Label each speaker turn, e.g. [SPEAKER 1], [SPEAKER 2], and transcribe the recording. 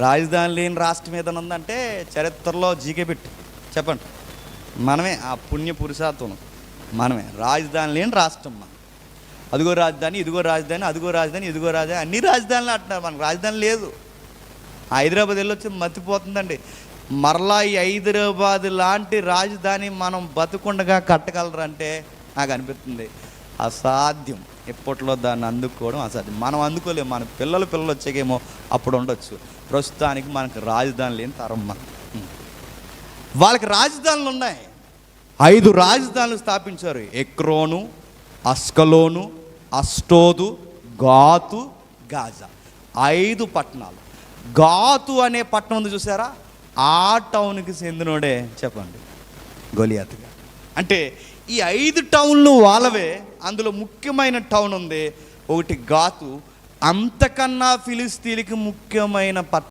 [SPEAKER 1] రాజధాని లేని రాష్ట్రం ఏదైనా ఉందంటే చరిత్రలో జీకే పెట్టి చెప్పండి. మనమే ఆ పుణ్య పురుషాత్వం, మనమే రాజధాని లేని రాష్ట్రం. మనం అదిగో రాజధాని, ఇదిగో రాజధాని, అదిగో రాజధాని, ఇదిగో రాజధాని, అన్ని రాజధానులు అంటున్నారు. మనకు రాజధాని లేదు. హైదరాబాద్ వెళ్ళొచ్చి మతిపోతుందండి. మరలా ఈ హైదరాబాద్ లాంటి రాజధాని మనం బతుకుండగా కట్టగలరంటే నాకు అనిపిస్తుంది అసాధ్యం. ఇప్పట్లో దాన్ని అందుకోవడం అసాధ్యం. మనం అందుకోలేము. మన పిల్లలు వచ్చాకేమో అప్పుడు ఉండొచ్చు. ప్రస్తుతానికి మనకు రాజధాని లేని తరం మనం. వాళ్ళకి రాజధానులు ఉన్నాయి. 5 రాజధానులు స్థాపించారు. ఎక్రోను, అస్కలోను, అష్టోదు, గాతు, గాజా. 5 పట్టణాలు. గాతు అనే పట్టణం ఉంది చూసారా, ఆ టౌన్కి చెందినోడే చెప్పండి గొలియాతుగా. అంటే ఈ 5 టౌన్లు వాళ్ళవే. అందులో ముఖ్యమైన టౌన్ ఉంది ఒకటి గాతు. అంతకన్నా ఫిలిస్తీన్కి ముఖ్యమైన పట్టణం